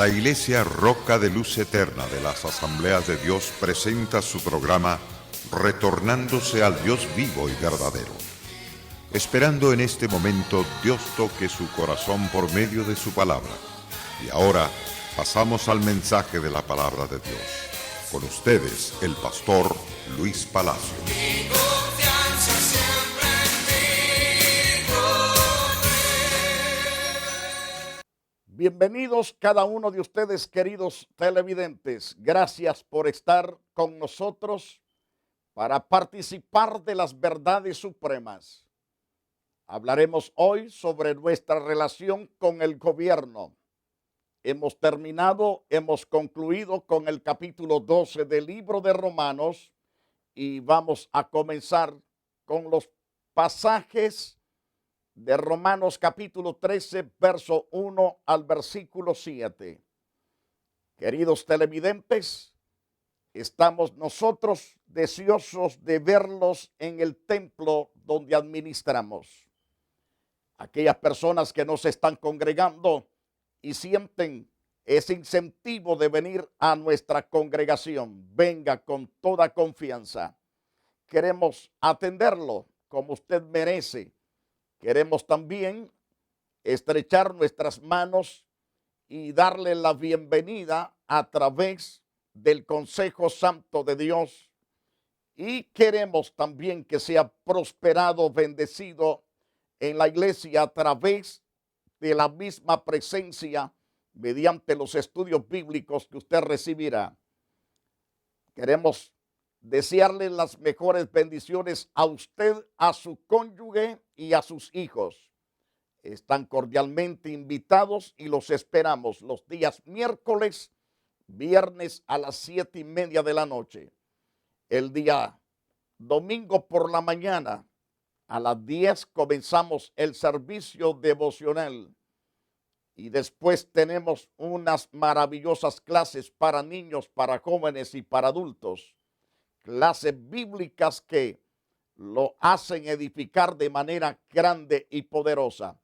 La Iglesia Roca de Luz Eterna de las Asambleas de Dios presenta su programa Retornándose al Dios vivo y verdadero. Esperando en este momento Dios toque su corazón por medio de su palabra. Y ahora pasamos al mensaje de la palabra de Dios. Con ustedes, el pastor Luis Palacio. Bienvenidos cada uno de ustedes, queridos televidentes. Gracias por estar con nosotros para participar de las verdades supremas. Hablaremos hoy sobre nuestra relación con el gobierno. Hemos concluido con el capítulo 12 del libro de Romanos y vamos a comenzar con los pasajes de Romanos capítulo 13, verso 1 al versículo 7. Queridos televidentes, estamos nosotros deseosos de verlos en el templo donde administramos. Aquellas personas que nos están congregando y sienten ese incentivo de venir a nuestra congregación, venga con toda confianza. Queremos atenderlo como usted merece. Queremos también estrechar nuestras manos y darle la bienvenida a través del Consejo Santo de Dios. Y queremos también que sea prosperado, bendecido en la iglesia a través de la misma presencia mediante los estudios bíblicos que usted recibirá. Queremos desearle las mejores bendiciones a usted, a su cónyuge y a sus hijos. Están cordialmente invitados y los esperamos los días miércoles, viernes a las 7:30 de la noche. El día domingo por la mañana a las 10 comenzamos el servicio devocional. Y después tenemos unas maravillosas clases para niños, para jóvenes y para adultos. Clases bíblicas que lo hacen edificar de manera grande y poderosa.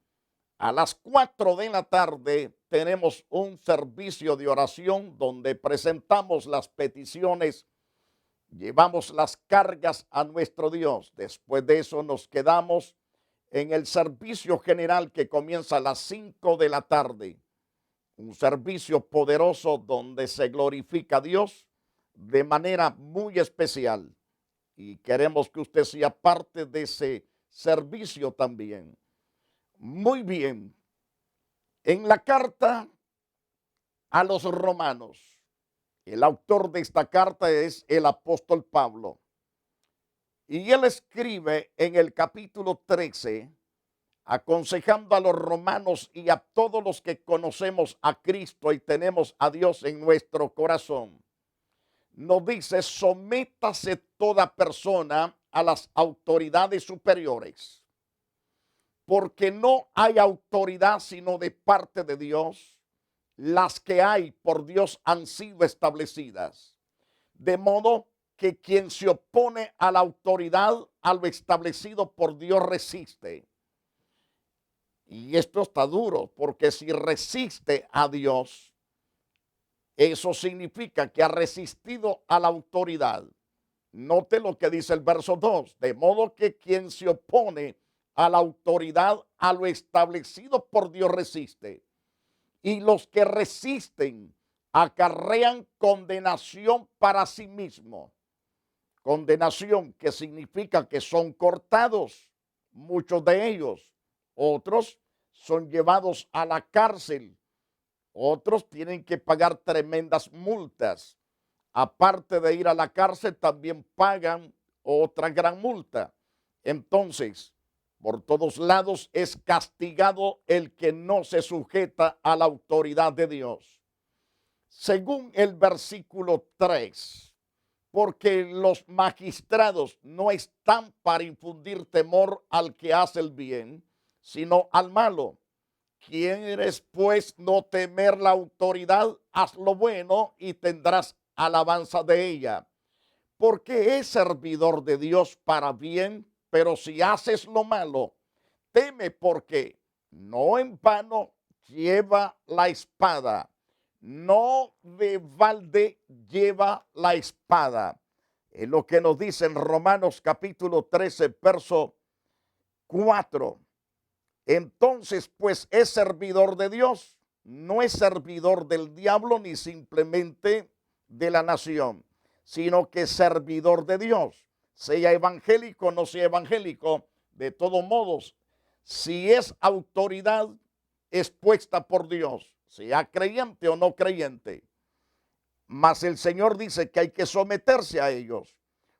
A las 4 de la tarde tenemos un servicio de oración donde presentamos las peticiones, llevamos las cargas a nuestro Dios. Después de eso nos quedamos en el servicio general que comienza a las 5 de la tarde. Un servicio poderoso donde se glorifica a Dios de manera muy especial. Y queremos que usted sea parte de ese servicio también. Muy bien. En la carta a los romanos, el autor de esta carta es el apóstol Pablo. Y él escribe en el capítulo 13, aconsejando a los romanos y a todos los que conocemos a Cristo y tenemos a Dios en nuestro corazón. Nos dice: sométase toda persona a las autoridades superiores, porque no hay autoridad sino de parte de Dios. Las que hay por Dios han sido establecidas. De modo que quien se opone a la autoridad, a lo establecido por Dios, resiste. Y esto está duro, porque si resiste a Dios, eso significa que ha resistido a la autoridad. Note lo que dice el verso 2. De modo que quien se opone a la autoridad, a lo establecido por Dios, resiste. Y los que resisten acarrean condenación para sí mismos. Condenación que significa que son cortados, muchos de ellos. Otros son llevados a la cárcel. Otros tienen que pagar tremendas multas. Aparte de ir a la cárcel, también pagan otra gran multa. Entonces, por todos lados es castigado el que no se sujeta a la autoridad de Dios. Según el versículo 3, porque los magistrados no están para infundir temor al que hace el bien, sino al malo. ¿Quieres pues no temer la autoridad? Haz lo bueno y tendrás alabanza de ella. Porque es servidor de Dios para bien, pero si haces lo malo, teme, porque no en vano lleva la espada, no de balde lleva la espada. Es lo que nos dice en Romanos capítulo 13, verso 4. Entonces, pues es servidor de Dios, no es servidor del diablo ni simplemente de la nación, sino que es servidor de Dios, sea evangélico o no sea evangélico. De todos modos, si es autoridad, es puesta por Dios, sea creyente o no creyente. Mas el Señor dice que hay que someterse a ellos,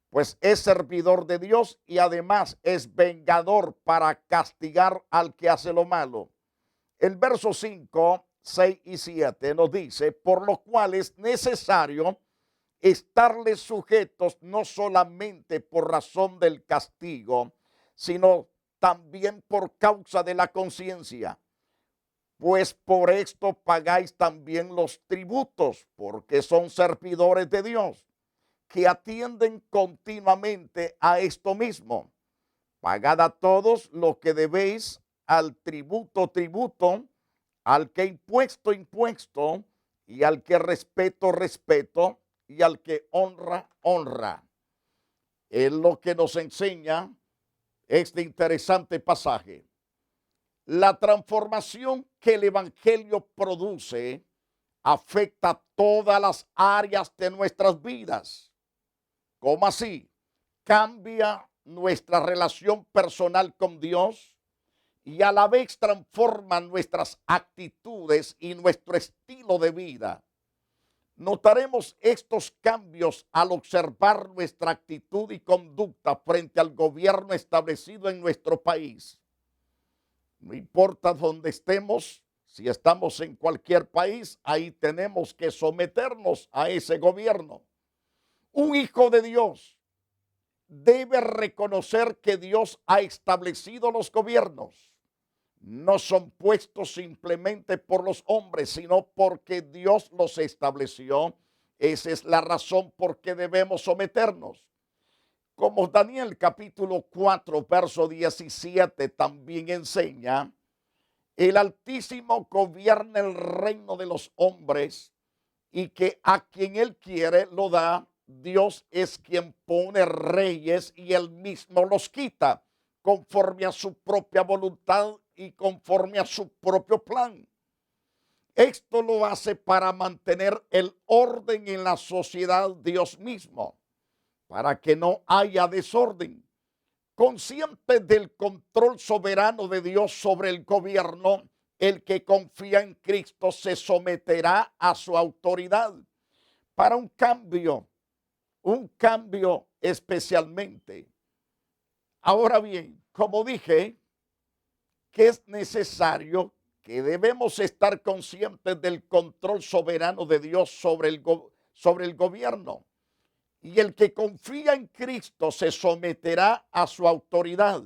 pues es servidor de Dios y además es vengador para castigar al que hace lo malo. El verso 5, 6 y 7 nos dice, por lo cual es necesario estarles sujetos no solamente por razón del castigo, sino también por causa de la conciencia. Pues por esto pagáis también los tributos, porque son servidores de Dios, que atienden continuamente a esto mismo. Pagad a todos lo que debéis, al tributo, tributo, al que impuesto, impuesto, y al que respeto, respeto, y al que honra, honra. Es lo que nos enseña este interesante pasaje. La transformación que el Evangelio produce afecta todas las áreas de nuestras vidas. ¿Cómo así? Cambia nuestra relación personal con Dios y a la vez transforma nuestras actitudes y nuestro estilo de vida. Notaremos estos cambios al observar nuestra actitud y conducta frente al gobierno establecido en nuestro país. No importa dónde estemos, si estamos en cualquier país, ahí tenemos que someternos a ese gobierno. Un hijo de Dios debe reconocer que Dios ha establecido los gobiernos. No son puestos simplemente por los hombres, sino porque Dios los estableció. Esa es la razón por que debemos someternos. Como Daniel capítulo 4, verso 17 también enseña, el Altísimo gobierna el reino de los hombres y que a quien Él quiere lo da. Dios es quien pone reyes y Él mismo los quita conforme a su propia voluntad y conforme a su propio plan. Esto lo hace para mantener el orden en la sociedad Dios mismo, para que no haya desorden. Consciente del control soberano de Dios sobre el gobierno, el que confía en Cristo se someterá a su autoridad para un cambio especialmente. Ahora bien, como dije, que es necesario que debemos estar conscientes del control soberano de Dios sobre el gobierno. Y el que confía en Cristo se someterá a su autoridad.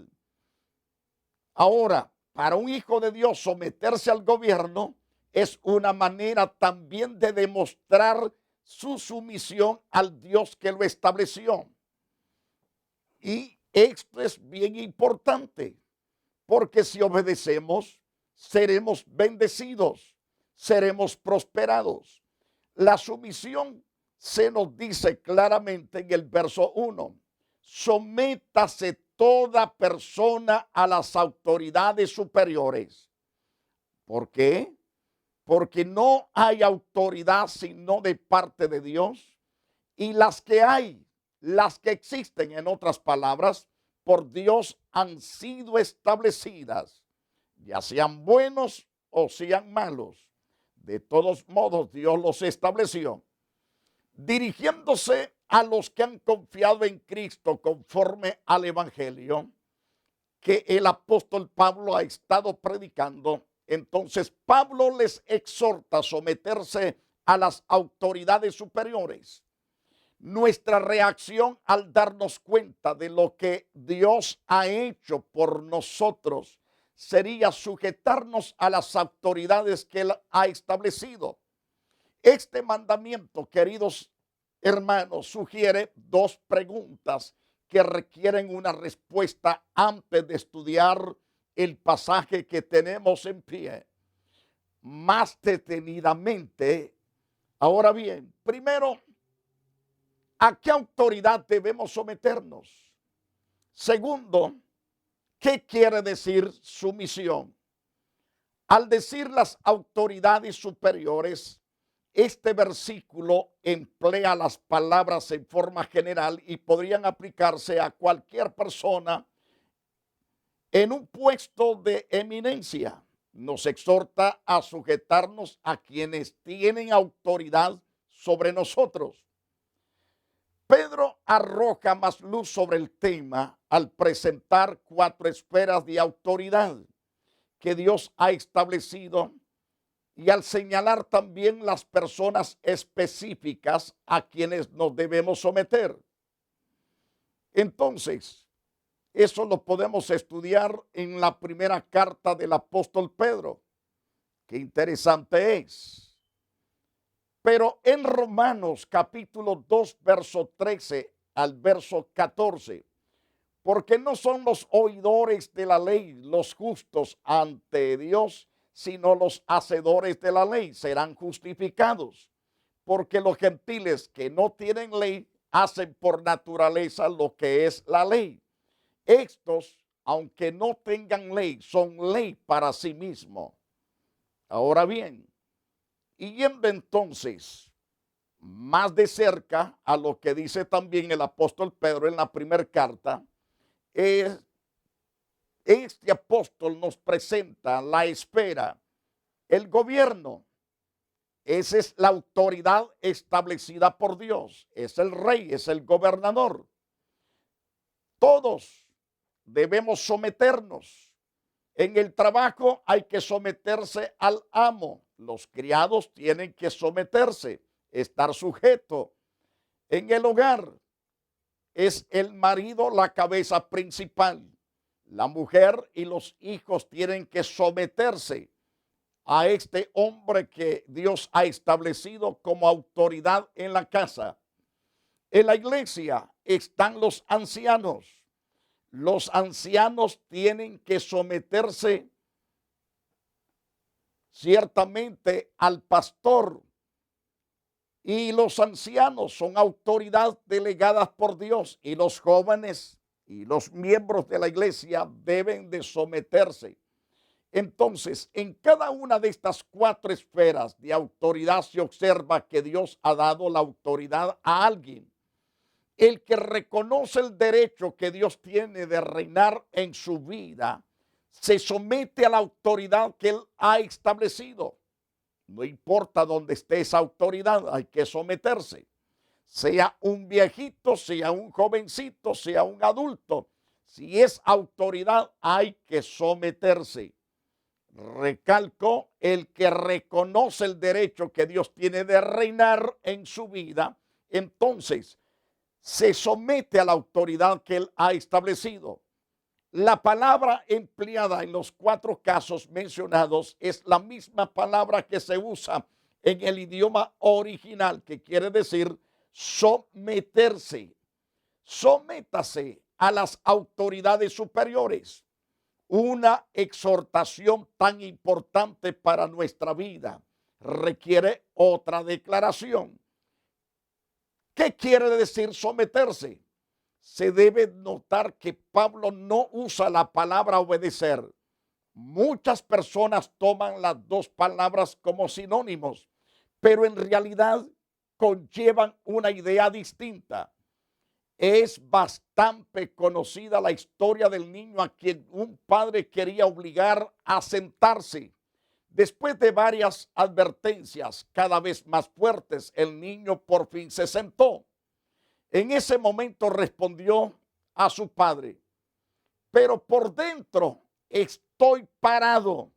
Ahora, para un hijo de Dios someterse al gobierno es una manera también de demostrar su sumisión al Dios que lo estableció. Y esto es bien importante, porque si obedecemos, seremos bendecidos, seremos prosperados. La sumisión se nos dice claramente en el verso 1. Sométase toda persona a las autoridades superiores. ¿Por qué? Porque no hay autoridad sino de parte de Dios. Y las que hay, las que existen, en otras palabras, por Dios han sido establecidas, ya sean buenos o sean malos. De todos modos, Dios los estableció, dirigiéndose a los que han confiado en Cristo conforme al Evangelio que el apóstol Pablo ha estado predicando. Entonces Pablo les exhorta a someterse a las autoridades superiores. Nuestra reacción al darnos cuenta de lo que Dios ha hecho por nosotros sería sujetarnos a las autoridades que Él ha establecido. Este mandamiento, queridos hermanos, sugiere dos preguntas que requieren una respuesta antes de estudiar el pasaje que tenemos en pie. Más detenidamente Ahora bien, primero, ¿a qué autoridad debemos someternos? Segundo, ¿qué quiere decir sumisión? Al decir las autoridades superiores, este versículo emplea las palabras en forma general y podrían aplicarse a cualquier persona en un puesto de eminencia. Nos exhorta a sujetarnos a quienes tienen autoridad sobre nosotros. Pedro arroja más luz sobre el tema al presentar 4 esferas de autoridad que Dios ha establecido y al señalar también las personas específicas a quienes nos debemos someter. Entonces, eso lo podemos estudiar en la primera carta del apóstol Pedro. Qué interesante es. Pero en Romanos capítulo 2, verso 13 al verso 14, porque no son los oidores de la ley los justos ante Dios, sino los hacedores de la ley serán justificados. Porque los gentiles que no tienen ley hacen por naturaleza lo que es la ley. Estos, aunque no tengan ley, son ley para sí mismos. Ahora bien, y yendo entonces más de cerca a lo que dice también el apóstol Pedro en la primera carta, este apóstol nos presenta la esfera, el gobierno. Esa es la autoridad establecida por Dios. Es el rey, es el gobernador. Todos debemos someternos. En el trabajo hay que someterse al amo. Los criados tienen que someterse, estar sujeto. En el hogar es el marido la cabeza principal. La mujer y los hijos tienen que someterse a este hombre que Dios ha establecido como autoridad en la casa. En la iglesia están los ancianos. Los ancianos tienen que someterse ciertamente al pastor. Y los ancianos son autoridad delegadas por Dios. Y los jóvenes y los miembros de la iglesia deben de someterse. Entonces, en cada una de estas 4 esferas de autoridad se observa que Dios ha dado la autoridad a alguien. El que reconoce el derecho que Dios tiene de reinar en su vida, se somete a la autoridad que Él ha establecido. No importa dónde esté esa autoridad, hay que someterse. Sea un viejito, sea un jovencito, sea un adulto. Si es autoridad, hay que someterse. Recalco, el que reconoce el derecho que Dios tiene de reinar en su vida, entonces se somete a la autoridad que Él ha establecido. La palabra empleada en los 4 casos mencionados es la misma palabra que se usa en el idioma original, que quiere decir someterse. Sométase a las autoridades superiores. Una exhortación tan importante para nuestra vida requiere otra declaración. ¿Qué quiere decir someterse? Se debe notar que Pablo no usa la palabra obedecer. Muchas personas toman las 2 palabras como sinónimos, pero en realidad conllevan una idea distinta. Es bastante conocida la historia del niño a quien un padre quería obligar a sentarse. Después de varias advertencias cada vez más fuertes, el niño por fin se sentó. En ese momento respondió a su padre: pero por dentro estoy parado.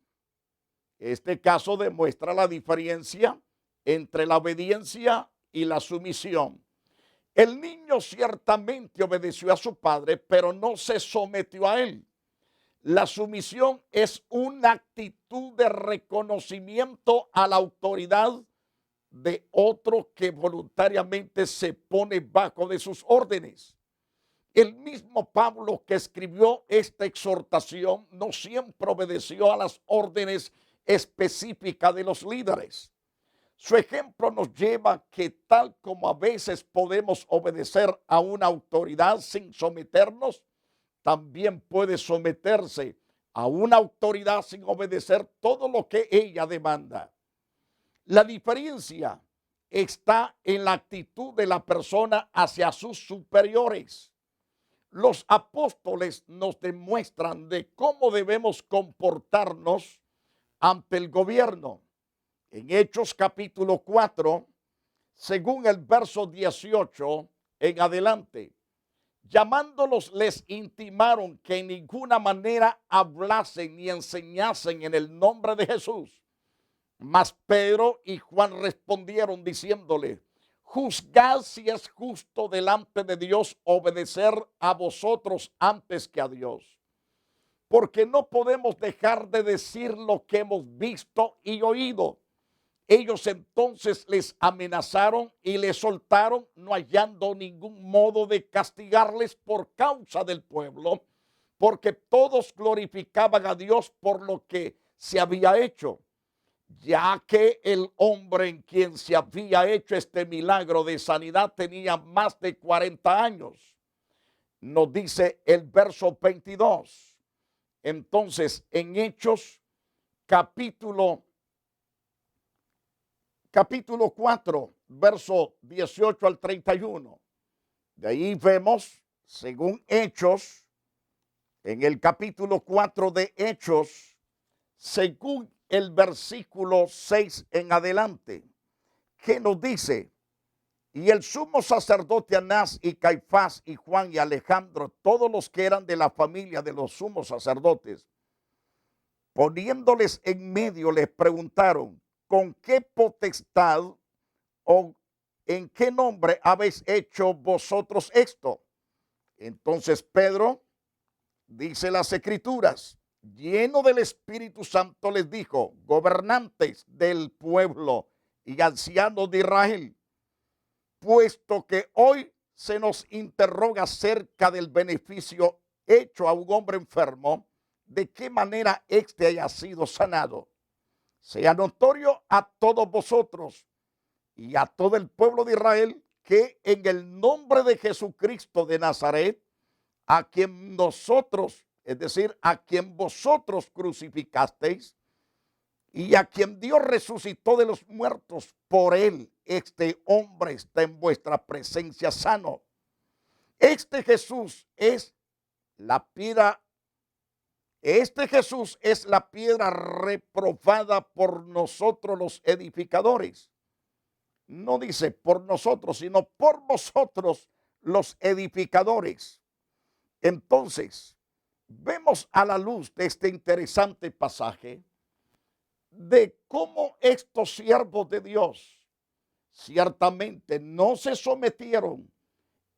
Este caso demuestra la diferencia entre la obediencia y la sumisión. El niño ciertamente obedeció a su padre, pero no se sometió a él. La sumisión es una actitud de reconocimiento a la autoridad de otro que voluntariamente se pone bajo de sus órdenes. El mismo Pablo que escribió esta exhortación no siempre obedeció a las órdenes específicas de los líderes. Su ejemplo nos lleva que tal como a veces podemos obedecer a una autoridad sin someternos, también puede someterse a una autoridad sin obedecer todo lo que ella demanda. La diferencia está en la actitud de la persona hacia sus superiores. Los apóstoles nos demuestran de cómo debemos comportarnos ante el gobierno. En Hechos capítulo 4, según el verso 18 en adelante, llamándolos les intimaron que en ninguna manera hablasen ni enseñasen en el nombre de Jesús. Mas Pedro y Juan respondieron diciéndole: juzgad si es justo delante de Dios obedecer a vosotros antes que a Dios. Porque no podemos dejar de decir lo que hemos visto y oído. Ellos entonces les amenazaron y les soltaron, no hallando ningún modo de castigarles por causa del pueblo, porque todos glorificaban a Dios por lo que se había hecho, ya que el hombre en quien se había hecho este milagro de sanidad tenía más de 40 años. Nos dice el verso 22. Entonces, en Hechos capítulo 4, verso 18 al 31. De ahí vemos, según Hechos, en el capítulo 4 de Hechos, según el versículo 6 en adelante, que nos dice: y el sumo sacerdote Anás y Caifás y Juan y Alejandro, todos los que eran de la familia de los sumos sacerdotes, poniéndoles en medio, les preguntaron: ¿con qué potestad o en qué nombre habéis hecho vosotros esto? Entonces Pedro, dice las Escrituras, lleno del Espíritu Santo, les dijo: gobernantes del pueblo y ancianos de Israel, puesto que hoy se nos interroga acerca del beneficio hecho a un hombre enfermo, de qué manera éste haya sido sanado, sea notorio a todos vosotros y a todo el pueblo de Israel que en el nombre de Jesucristo de Nazaret, a quien nosotros, es decir, a quien vosotros crucificasteis y a quien Dios resucitó de los muertos, por él este hombre está en vuestra presencia sano. Este Jesús es la piedra. Este Jesús es la piedra reprobada por nosotros los edificadores. No dice por nosotros, sino por vosotros los edificadores. Entonces, vemos a la luz de este interesante pasaje de cómo estos siervos de Dios ciertamente no se sometieron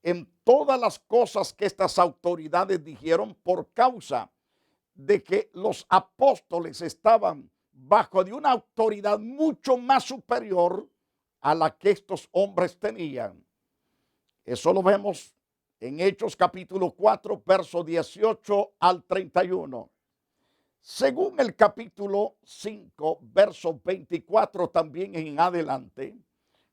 en todas las cosas que estas autoridades dijeron por causa de que los apóstoles estaban bajo de una autoridad mucho más superior a la que estos hombres tenían. Eso lo vemos en Hechos capítulo 4, verso 18 al 31. Según el capítulo 5, verso 24 también en adelante,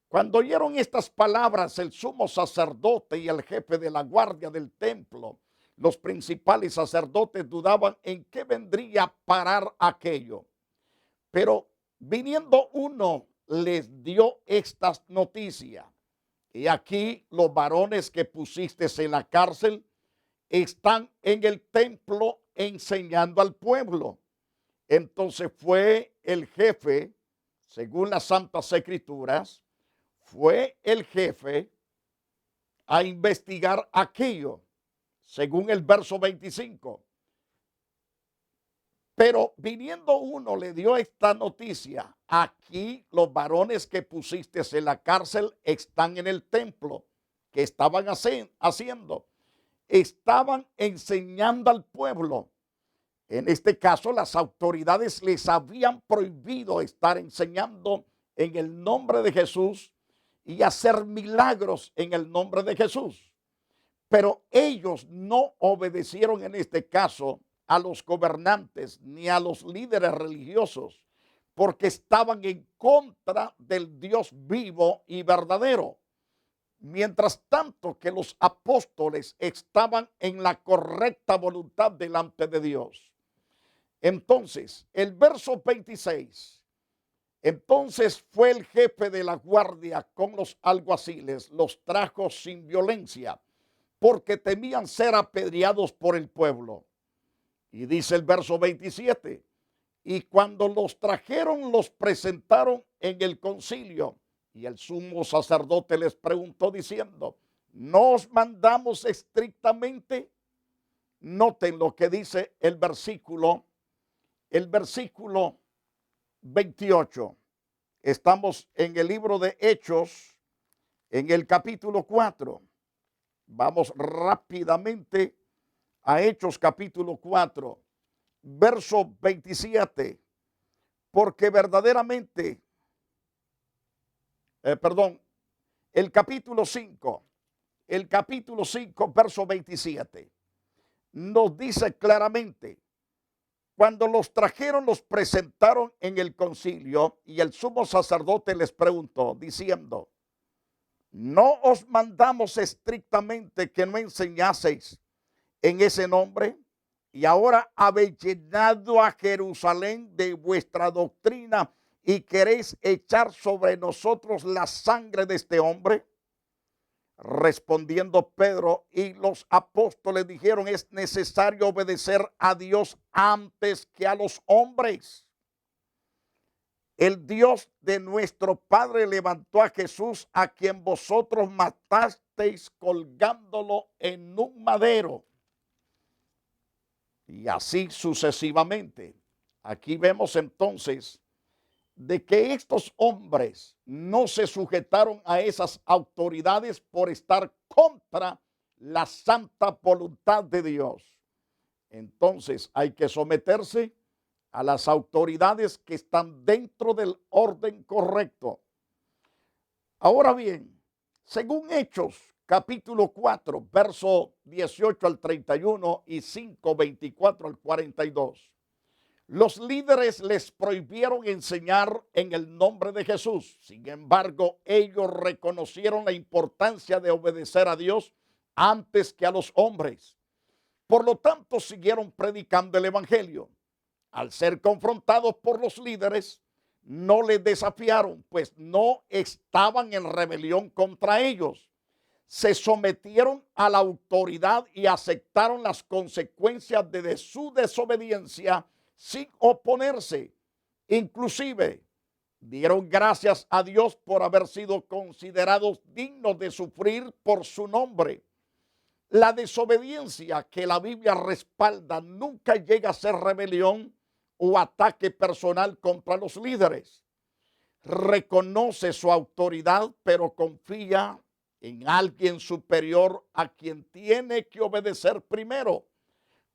cuando oyeron estas palabras, el sumo sacerdote y el jefe de la guardia del templo, los principales sacerdotes, dudaban en qué vendría a parar aquello. Pero viniendo uno, les dio estas noticias: y aquí los varones que pusiste en la cárcel están en el templo enseñando al pueblo. Entonces fue el jefe, según las Santas Escrituras, fue el jefe a investigar aquello, según el verso 25. Pero viniendo uno, le dio esta noticia: aquí los varones que pusiste en la cárcel están en el templo. ¿Qué estaban haciendo? Estaban enseñando al pueblo. En este caso, las autoridades les habían prohibido estar enseñando en el nombre de Jesús y hacer milagros en el nombre de Jesús. Pero ellos no obedecieron en este caso a los gobernantes ni a los líderes religiosos, porque estaban en contra del Dios vivo y verdadero. Mientras tanto que los apóstoles estaban en la correcta voluntad delante de Dios. Entonces, el verso 26. Entonces fue el jefe de la guardia con los alguaciles, los trajo sin violencia, porque temían ser apedreados por el pueblo. Y dice el verso 27, y cuando los trajeron, los presentaron en el concilio. Y el sumo sacerdote les preguntó diciendo, ¿no os mandamos estrictamente? Noten lo que dice el versículo 28. Estamos en el libro de Hechos, en el capítulo 4. Vamos rápidamente a Hechos capítulo 4, verso 27. Porque verdaderamente, el capítulo 5, verso 27, nos dice claramente, cuando los trajeron, los presentaron en el concilio y el sumo sacerdote les preguntó diciendo, ¿no os mandamos estrictamente que no enseñaseis en ese nombre? Y ahora habéis llenado a Jerusalén de vuestra doctrina y queréis echar sobre nosotros la sangre de este hombre. Respondiendo Pedro y los apóstoles dijeron, es necesario obedecer a Dios antes que a los hombres. El Dios de nuestro Padre levantó a Jesús, a quien vosotros matasteis colgándolo en un madero. Y así sucesivamente. Aquí vemos entonces de que estos hombres no se sujetaron a esas autoridades por estar contra la santa voluntad de Dios. Entonces hay que someterse a las autoridades que están dentro del orden correcto. Ahora bien, según Hechos capítulo 4, verso 18 al 31 y 5, 24 al 42. Los líderes les prohibieron enseñar en el nombre de Jesús. Sin embargo, ellos reconocieron la importancia de obedecer a Dios antes que a los hombres. Por lo tanto, siguieron predicando el evangelio. Al ser confrontados por los líderes, no les desafiaron, pues no estaban en rebelión contra ellos. Se sometieron a la autoridad y aceptaron las consecuencias de su desobediencia sin oponerse. Inclusive dieron gracias a Dios por haber sido considerados dignos de sufrir por su nombre. La desobediencia que la Biblia respalda nunca llega a ser rebelión o ataque personal contra los líderes. Reconoce su autoridad, pero confía en alguien superior a quien tiene que obedecer primero.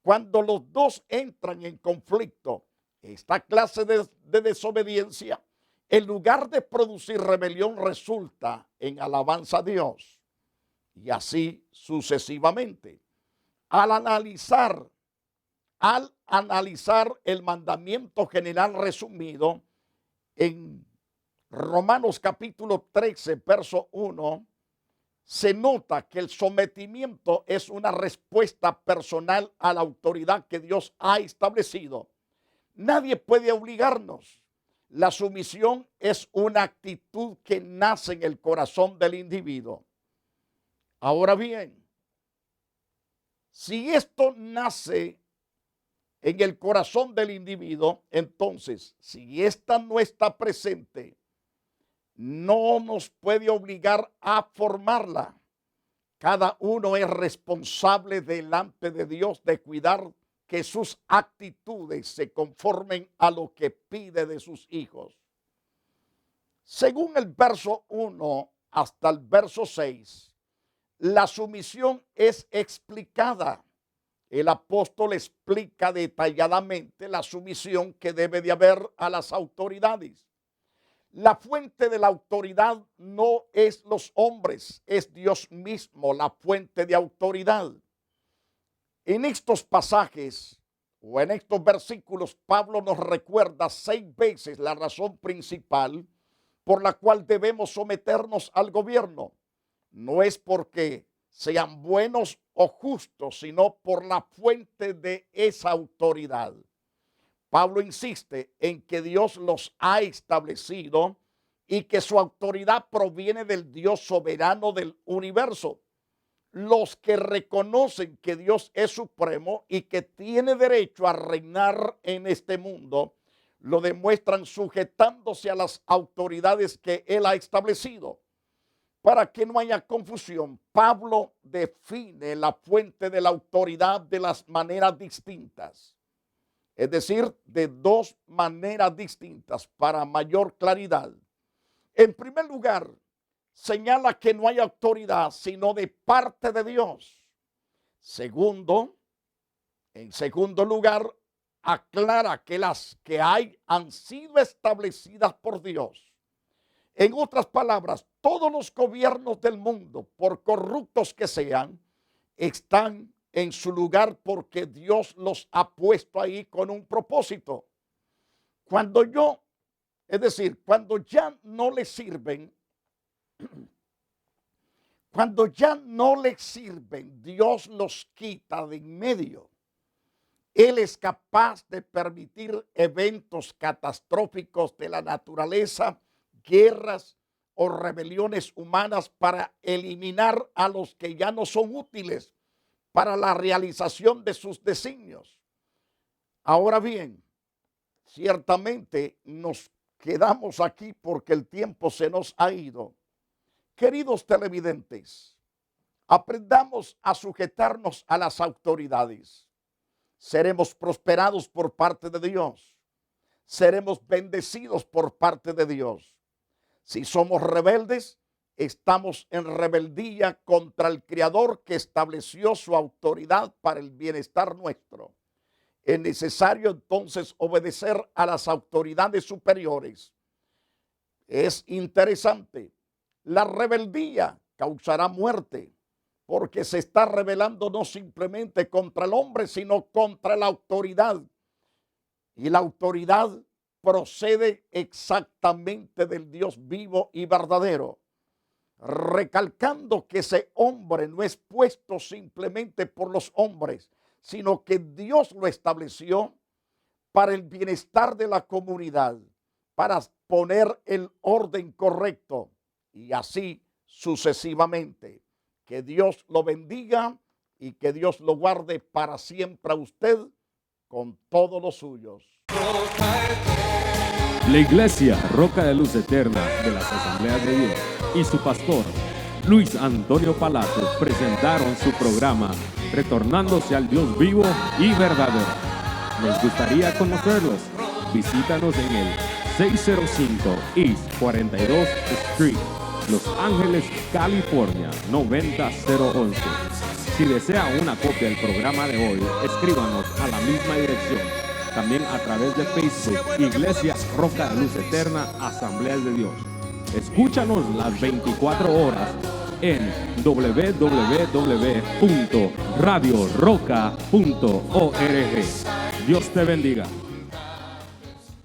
Cuando los dos entran en conflicto, esta clase de desobediencia, en lugar de producir rebelión, resulta en alabanza a Dios. Y así sucesivamente. Al analizar el mandamiento general resumido en Romanos capítulo 13, verso 1, se nota que el sometimiento es una respuesta personal a la autoridad que Dios ha establecido. Nadie puede obligarnos. La sumisión es una actitud que nace en el corazón del individuo. Ahora bien, si esto nace en el corazón del individuo, entonces, si esta no está presente, no nos puede obligar a formarla. Cada uno es responsable delante de Dios de cuidar que sus actitudes se conformen a lo que pide de sus hijos. Según el verso 1 hasta el verso 6, la sumisión es explicada. El apóstol explica detalladamente la sumisión que debe de haber a las autoridades. La fuente de la autoridad no es los hombres, es Dios mismo la fuente de autoridad. En estos pasajes o en estos versículos, Pablo nos recuerda 6 veces la razón principal por la cual debemos someternos al gobierno. No es porque sean buenos o justos, sino por la fuente de esa autoridad. Pablo insiste en que Dios los ha establecido y que su autoridad proviene del Dios soberano del universo. Los que reconocen que Dios es supremo y que tiene derecho a reinar en este mundo, lo demuestran sujetándose a las autoridades que Él ha establecido. Para que no haya confusión, Pablo define la fuente de la autoridad de las maneras distintas. Es decir, de 2 maneras distintas para mayor claridad. En primer lugar, señala que no hay autoridad sino de parte de Dios. En segundo lugar, aclara que las que hay han sido establecidas por Dios. En otras palabras, todos los gobiernos del mundo, por corruptos que sean, están en su lugar porque Dios los ha puesto ahí con un propósito. Cuando ya no les sirven, Dios los quita de en medio. Él es capaz de permitir eventos catastróficos de la naturaleza, guerras o rebeliones humanas para eliminar a los que ya no son útiles para la realización de sus designios. Ahora bien, ciertamente nos quedamos aquí porque el tiempo se nos ha ido. Queridos televidentes, aprendamos a sujetarnos a las autoridades. Seremos prosperados por parte de Dios. Seremos bendecidos por parte de Dios. Si somos rebeldes, estamos en rebeldía contra el Creador que estableció su autoridad para el bienestar nuestro. Es necesario entonces obedecer a las autoridades superiores. Es interesante. La rebeldía causará muerte porque se está rebelando no simplemente contra el hombre, sino contra la autoridad. Y la autoridad procede exactamente del Dios vivo y verdadero, recalcando que ese hombre no es puesto simplemente por los hombres, sino que Dios lo estableció para el bienestar de la comunidad, para poner el orden correcto y así sucesivamente. Que Dios lo bendiga y que Dios lo guarde para siempre a usted con todos los suyos. La Iglesia Roca de Luz Eterna de las Asambleas de Dios y su pastor Luis Antonio Palacios presentaron su programa Retornándose al Dios vivo y verdadero. ¿Les gustaría conocerlos? Visítanos en el 605 East 42 Street, Los Ángeles, California 90011. Si desea una copia del programa de hoy, escríbanos a la misma dirección. También a través de Facebook, Iglesia Roca de Luz Eterna, Asambleas de Dios. Escúchanos las 24 horas en www.radioroca.org. Dios te bendiga.